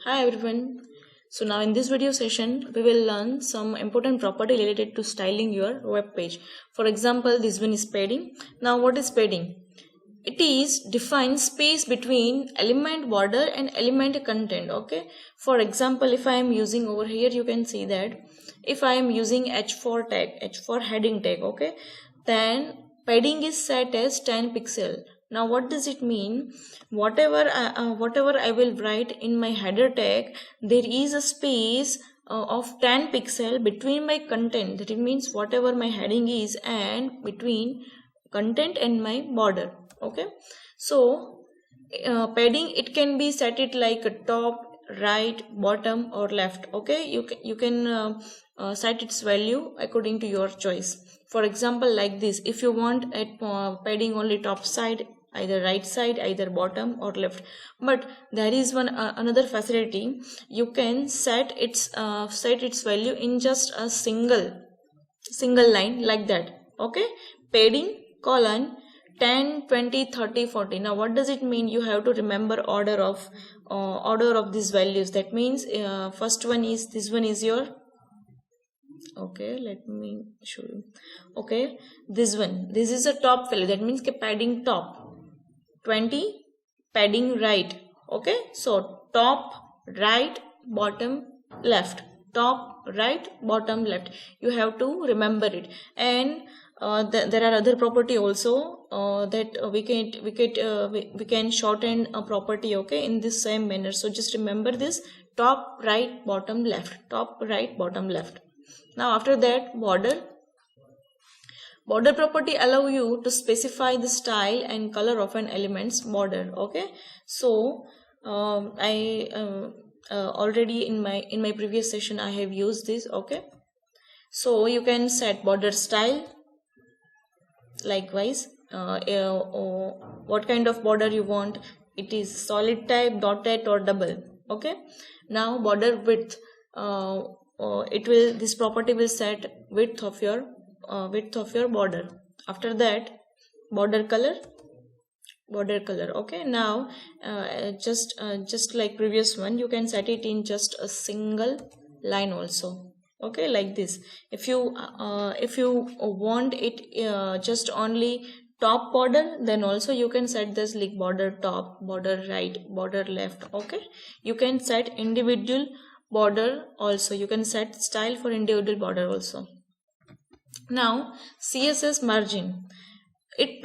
Hi everyone. So now in this video session, we will learn some important property related to styling your web page. For example, this one is padding. Now what is padding? It is defined space between element border and element content. Okay. For example, if I am using over here, you can see that if I am using h4 tag, h4 heading tag, okay, then padding is set as 10 pixel. Now what does it mean? Whatever I will write in my header tag, there is a space of 10 pixel between my content. That it means whatever my heading is and between content and my border. Okay, so padding, it can be set it like a top, right, bottom or left. Okay, you can set its value according to your choice. For example, like this, if you want padding only top side, either right side, either bottom or left. But there is one another facility. You can set its value in just a single line, like that. Okay, padding colon 10, 20, 30, 40. Now what does it mean? You have to remember order of these values. That means first one is, this one is your, okay, let me show you. Okay, this is a top value. That means padding top 20, padding right. Okay, so top, right, bottom, left, top, right, bottom, left. You have to remember it. And there are other property also that we can shorten a property, okay, in this same manner. So just remember this: top, right, bottom, left, top, right, bottom, left. Now after that, border property allow you to specify the style and color of an element's border. Okay, so I already in my previous session I have used this. Okay, so you can set border style. Likewise, what kind of border you want, it is solid type, dotted or double. Okay, now border width, this property will set width of your border. After that, border color. Okay, now just like previous one, you can set it in just a single line also. Okay, like this. If you want it just only top border, then also you can set this like border top, border right, border left. Okay, you can set individual border also. You can set style for individual border also. Now CSS margin, it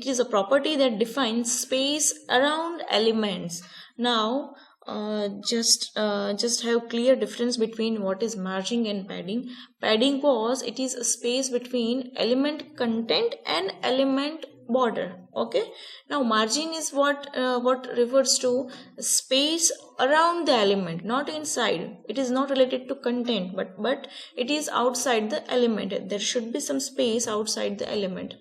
is a property that defines space around elements. Now just have clear difference between what is margin and padding. Padding it is a space between element content and element border. Okay, now margin is what refers to space around the element, not inside. It is not related to content, but it is outside the element. There should be some space outside the element.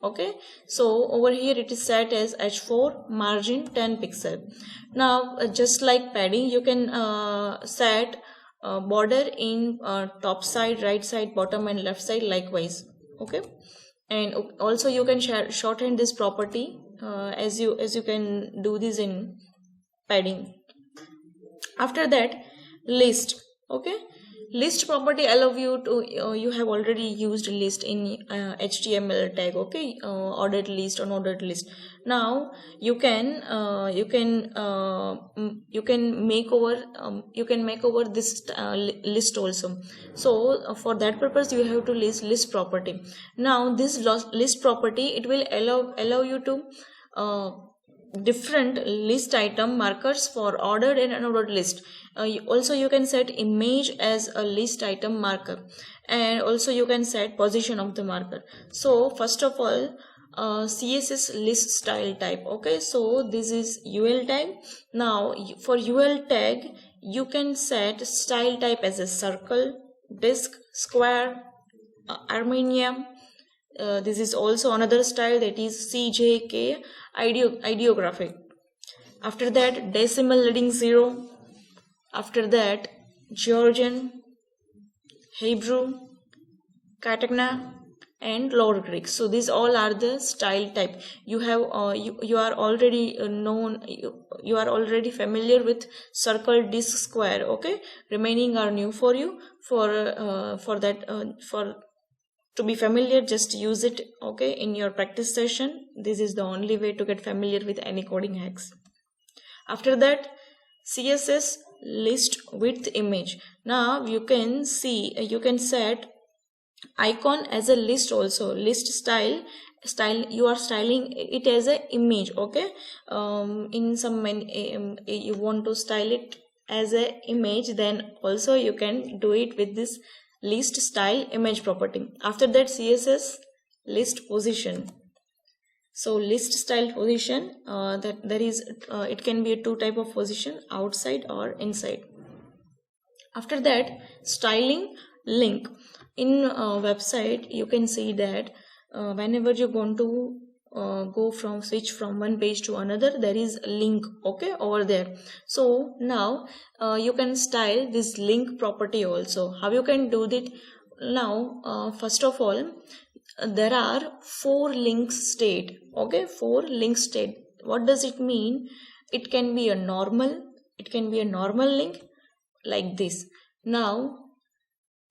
Okay, so over here it is set as h4 margin 10 pixel. Now just like padding, you can set border in top side, right side, bottom and left side, likewise. Okay, and also you can shorten this property as you can do this in padding. After that, list. Okay, list property allow you to you have already used list in HTML tag. Okay, ordered list, unordered list. Now you can make over this list also. So for that purpose you have to list property. Now this list property, it will allow you to different list item markers for ordered and unordered list. Also you can set image as a list item marker, and also you can set position of the marker. So first of all, CSS list style type. Okay, so this is UL tag. Now for UL tag, you can set style type as a circle, disk, square, Armenian. This is also another style, that is CJK, ideographic. After that, decimal leading 0. After that, Georgian, Hebrew, Katakana, and lower Greek. So these all are the style type. You have you are already you are already familiar with circle, disc, square. Okay, remaining are new for you. For to be familiar, just use it, okay, in your practice session. This is the only way to get familiar with any coding hacks. After that, CSS list width image. Now you can see, you can set icon as a list also. List style you are styling it as a image, okay. In some you want to style it as a image, then also you can do it with this list style image property. After that, CSS list position. So list style position, that there is it can be a two type of position, outside or inside. After that, styling link. In website, you can see that whenever you're going to switch from one page to another, there is a link, okay, over there. So now you can style this link property also. How you can do that? Now first of all, there are 4 link state, okay, 4 link state. What does it mean? It can be a normal link like this. Now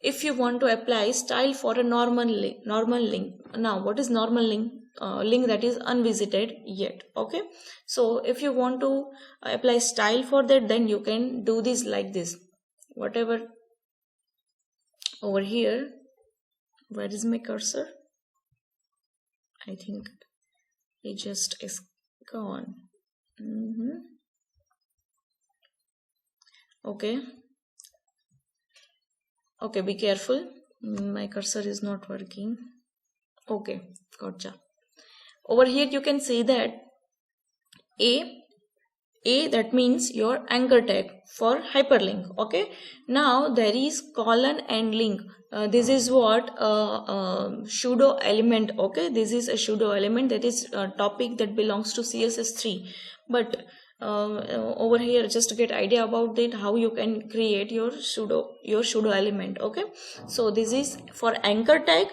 if you want to apply style for a normal link, now what is normal link? Link that is unvisited yet, okay. So if you want to apply style for that, then you can do this like this. Whatever over here, where is my cursor? I think it just is gone. Okay, be careful, my cursor is not working. Okay, gotcha. Over here you can see that A, that means your anchor tag for hyperlink, okay. Now there is colon and link. This is what pseudo element, okay. This is a pseudo element, that is a topic that belongs to CSS3. But over here, just to get idea about it, how you can create your pseudo element, okay. So this is for anchor tag.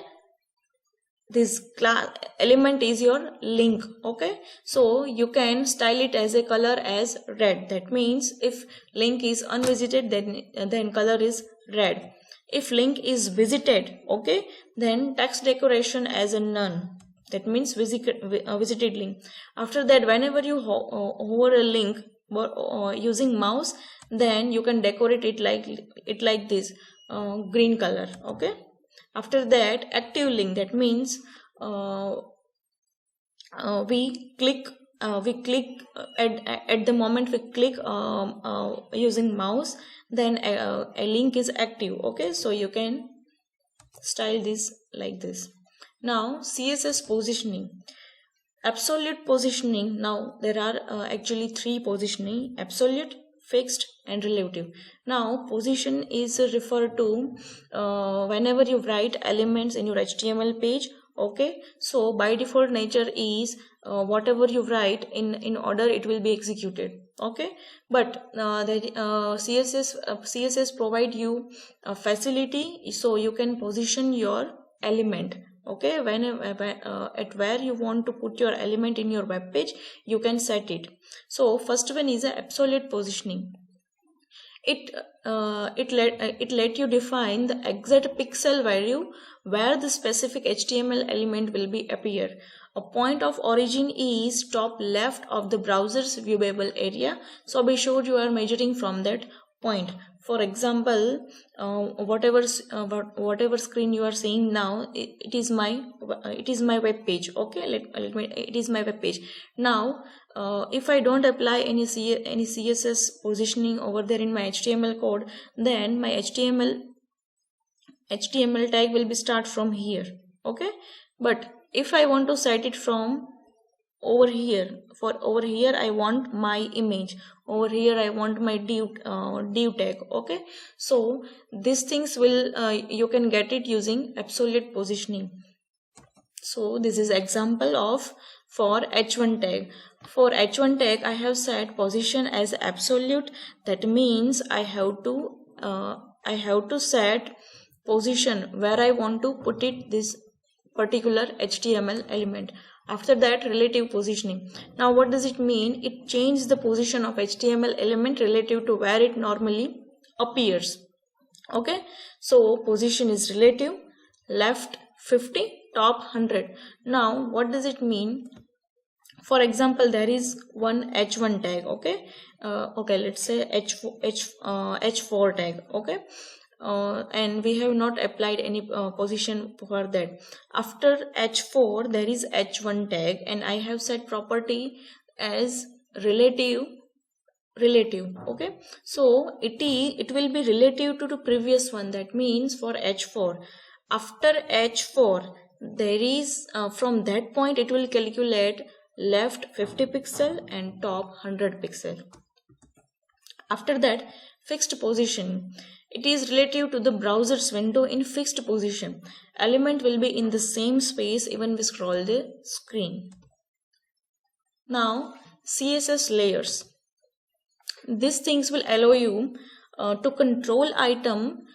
This class element is your link, okay. So you can style it as a color as red. That means if link is unvisited, then color is red. If link is visited, okay, then text decoration as a none. That means visited link. After that, whenever you hover a link using mouse, then you can decorate it like this, green color, okay. After that, active link. That means we click at the moment we click using mouse, then a link is active, okay. So you can style this like this. Now CSS positioning, absolute positioning. Now there are actually 3 positioning: absolute, fixed, and relative. Now position is referred to whenever you write elements in your HTML page, okay. So by default nature is whatever you write in order, it will be executed, okay. But CSS provide you a facility, so you can position your element, okay. At where you want to put your element in your web page, you can set it. So first one is a absolute positioning. It let you define the exact pixel value where the specific HTML element will be appear. A point of origin is top left of the browser's viewable area, so be sure you are measuring from that point. For example, whatever screen you are seeing now, it is my web page, okay. It is my web page. Now if I don't apply any CSS positioning over there in my HTML code, then my HTML tag will be start from here, okay. But if I want to set it from over here, over here I want my image, over here I want my div tag, okay. So these things will you can get it using absolute positioning. So this is example of for h1 tag. For h1 tag, I have set position as absolute. That means I have to set position where I want to put it, this particular HTML element. After that, relative positioning. Now what does it mean? It changes the position of HTML element relative to where it normally appears. Okay, so position is relative, left 50, top 100. Now what does it mean? For example, there is one h1 tag. Okay, let's say h4 tag. Okay, and we have not applied any position for that. After h4 there is h1 tag, and I have set property as relative. Okay, so it will be relative to the previous one. That means for h4, after h4 there is from that point it will calculate left 50 pixel and top 100 pixel. After that, fixed position. It is relative to the browser's window in fixed position. Element will be in the same space even we scroll the screen. Now, CSS layers. These things will allow you to control item.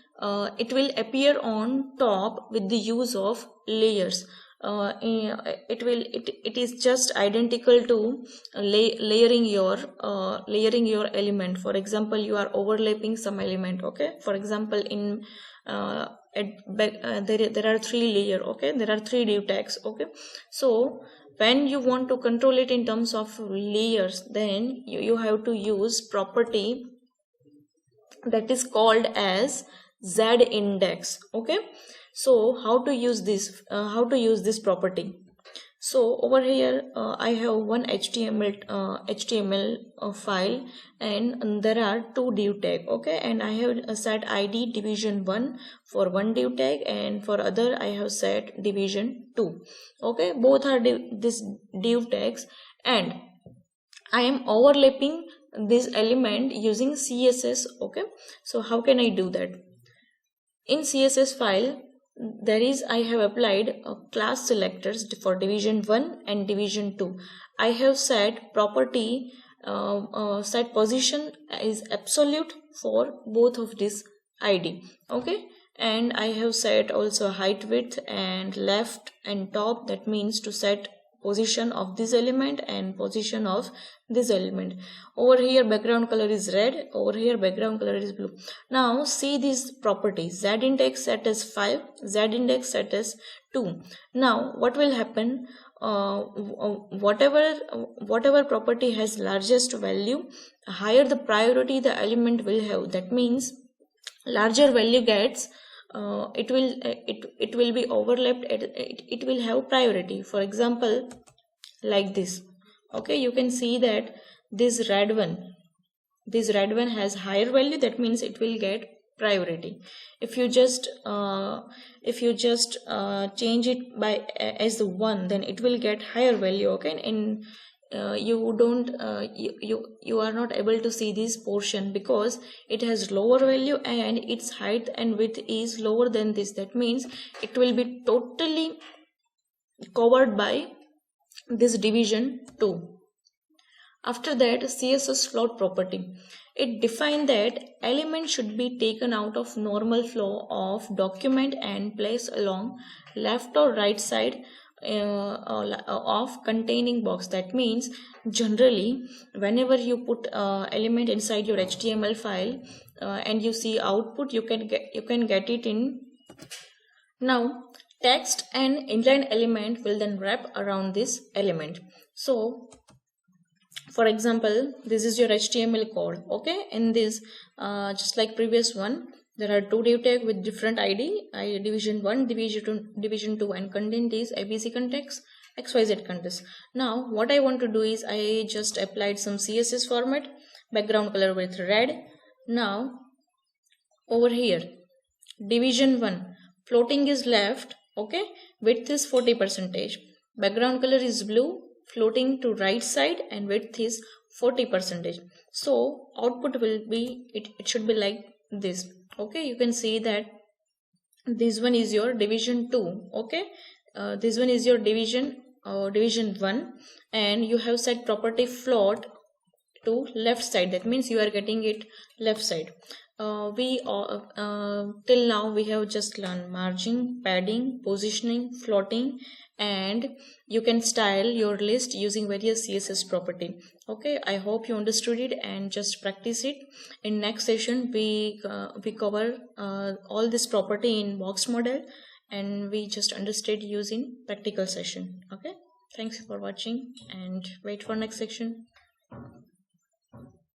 It will appear on top with the use of layers. It is just identical to layering your element. For example, you are overlapping some element. Okay, for example, in there are 3 layers. Okay, there are 3 div tags. Okay, so when you want to control it in terms of layers, then you have to use property that is called as Z index. Okay, so how to use this property? So over here I have one HTML file, and there are 2 div tag. Okay, and I have set ID division1 for one div tag, and for other I have set division2. Okay, both are this div tags, and I am overlapping this element using CSS. Okay, so how can I do that? In CSS file, I have applied class selectors for division1 and division2. I have set property set position is absolute for both of this ID. Okay, and I have set also height, width, and left and top. That means to set position of this element and position of this element. Over here background color is red, over here background color is blue. Now see these properties: Z index set as 5, Z index set as 2. Now what will happen? Whatever property has largest value, higher the priority the element will have. That means larger value gets it will be overlapped. It will have priority. For example, like this. Okay, you can see that this red one has higher value. That means it will get priority. If you just change it by as the 1, then it will get higher value. Okay, and you are not able to see this portion because it has lower value and its height and width is lower than this. That means it will be totally covered by this division 2. After that, CSS float property. It defined that element should be taken out of normal flow of document and placed along left or right side of containing box. That means generally whenever you put element inside your HTML file and you see output, you can get it in. Now text and inline element will then wrap around this element. So for example, this is your HTML code. Okay, in this just like previous one, there are 2 div tag with different ID, division1, division2, and content is ABC context, XYZ context. Now what I want to do is I just applied some CSS format, background color with red. Now over here division1, floating is left. Okay, width is 40%, background color is blue, floating to right side, and width is 40%. So output will be it should be like this. Okay, you can see that this one is your division2. Okay, this one is your division1, and you have set property float to left side. That means you are getting it left side. Till now we have just learned margin, padding, positioning, floating, and you can style your list using various CSS property. Okay, I hope you understood it and just practice it. In next session we cover all this property in box model, and we just understood using practical session. Okay, thanks for watching and wait for next section.